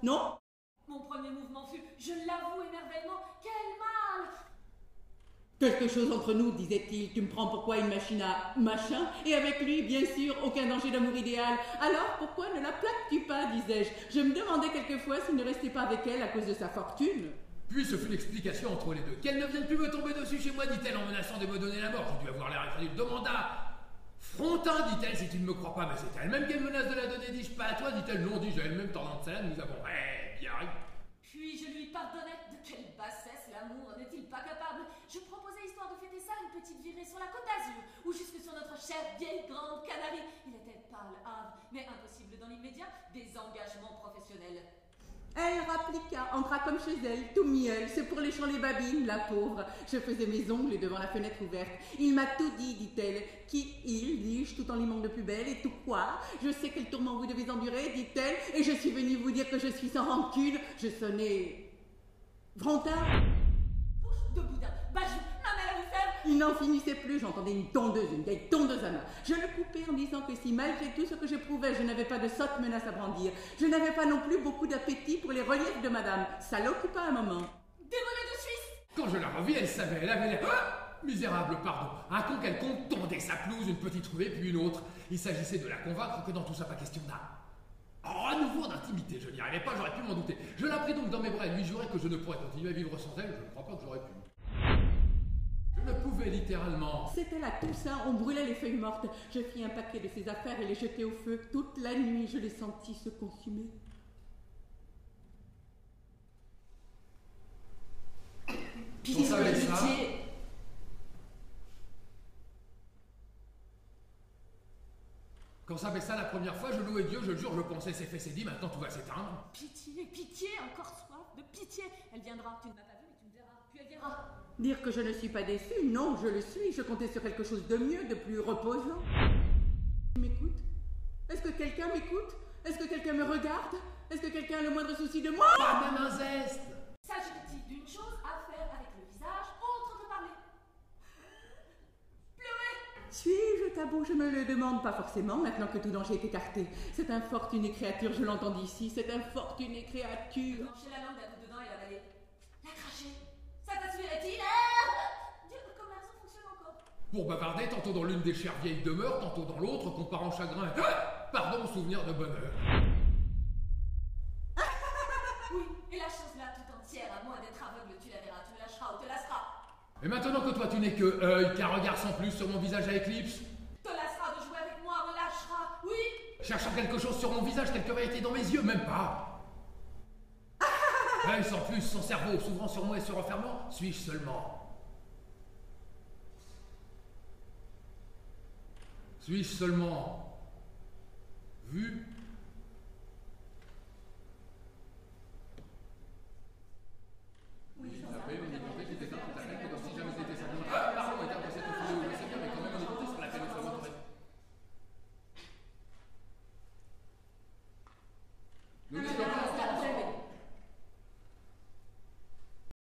non? Mon premier mouvement fut, je l'avoue émerveillement, quel mal! Quelque chose entre nous, disait-il. Tu me prends pour quoi, une machine à machin? Et avec lui, bien sûr, aucun danger d'amour idéal. Alors, pourquoi ne la plaques-tu pas, disais-je? Je me demandais quelquefois s'il ne restait pas avec elle à cause de sa fortune. Puis ce fut l'explication entre les deux. Qu'elle ne vienne plus me tomber dessus chez moi, dit-elle en menaçant de me donner la mort. J'ai dû avoir l'air incrédule. Demanda. Frontin, dit-elle, si tu ne me crois pas, mais c'est elle-même qu'elle menace de la donner, dis-je pas à toi, dit-elle. Non, dis-je, elle-même tordant de salade, nous avons bien ri. Puis je lui pardonnais. De quelle bassesse l'amour n'est-il pas capable? Je proposais, histoire de fêter ça, une petite virée sur la Côte d'Azur, ou jusque sur notre chère vieille grande Canarie. Il était pâle, hâve, mais impossible dans l'immédiat, des engagements professionnels. Elle rappliqua, entra comme chez elle, tout miel, c'est pour léchant les babines, la pauvre. Je faisais mes ongles devant la fenêtre ouverte. Il m'a tout dit, dit-elle. Qui il, dis-je, tout en limant de plus belle, et tout quoi? Je sais quel tourment vous devez endurer, dit-elle, et je suis venue vous dire que je suis sans rancune. Je sonnais... Frontin? Bouche de boudin, bajou, ma mère a vu faire. Il n'en finissait plus, j'entendais une vieille tondeuse à main. Je le coupai en disant que si malgré tout ce que j'éprouvais, je n'avais pas de sotte menace à brandir, je n'avais pas non plus beaucoup d'appétit pour les reliefs de madame. Ça l'occupa un moment. Démolé de Suisse. Quand je la revis, elle savait, elle avait l'air... Ah, misérable, pardon. Un con quelconque tondait sa pelouse, une petite ruée, puis une autre. Il s'agissait de la convaincre que dans tout ça, pas question d'âme. Oh, à nouveau d'intimité, je n'y arrivais pas, j'aurais pu m'en douter. Je la pris donc dans mes bras et lui jurai que je ne pourrais continuer à vivre sans elle, je ne crois pas que j'aurais pu. Je ne pouvais littéralement. C'était la Toussaint, on brûlait les feuilles mortes. Je fis un paquet de ses affaires et les jetai au feu. Toute la nuit, je les sentis se consumer. Pitié, savait ça. pitié. Quand ça baissa la première fois, je louais Dieu, je le jure, je pensais c'est fait, c'est dit, maintenant tout va s'éteindre. Pitié, pitié, encore soif de pitié. Elle viendra, tu ne m'as pas vu, mais tu me verras. Puis elle viendra. Dire que je ne suis pas déçue, non, je le suis. Je comptais sur quelque chose de mieux, de plus reposant. Tu m'écoutes? Est-ce que quelqu'un m'écoute? Est-ce que quelqu'un me regarde? Est-ce que quelqu'un a le moindre souci de moi? Pas même un zeste. S'agit-il d'une chose à faire avec le visage autre que parler? Pleurer. Suis-je tabou? Je me le demande pas forcément, maintenant que tout danger est écarté. Cette infortunée créature, je l'entends d'ici, cette infortunée créature. Blancher la langue d'un coup dedans et l'avaler. La cracher. Ça t'assurait-il? Dieu, comme l'argent fonctionne encore. Pour bavarder, tantôt dans l'une des chères vieilles demeures, tantôt dans l'autre, comparant chagrin et... Pardon, souvenir de bonheur. Oui, et la chose là tout entière, à moins d'être aveugle, tu la verras, tu me lâcheras ou te lasseras. Et maintenant que toi tu n'es que œil, qu'un regard sans plus sur mon visage à éclipse, Te lasseras de jouer avec moi, me lâcheras, oui. cherchant quelque chose sur mon visage, quelque vérité dans mes yeux, même pas. Œil sans plus, son cerveau s'ouvrant sur moi et se refermant, suis-je seulement? Suis-je seulement vu?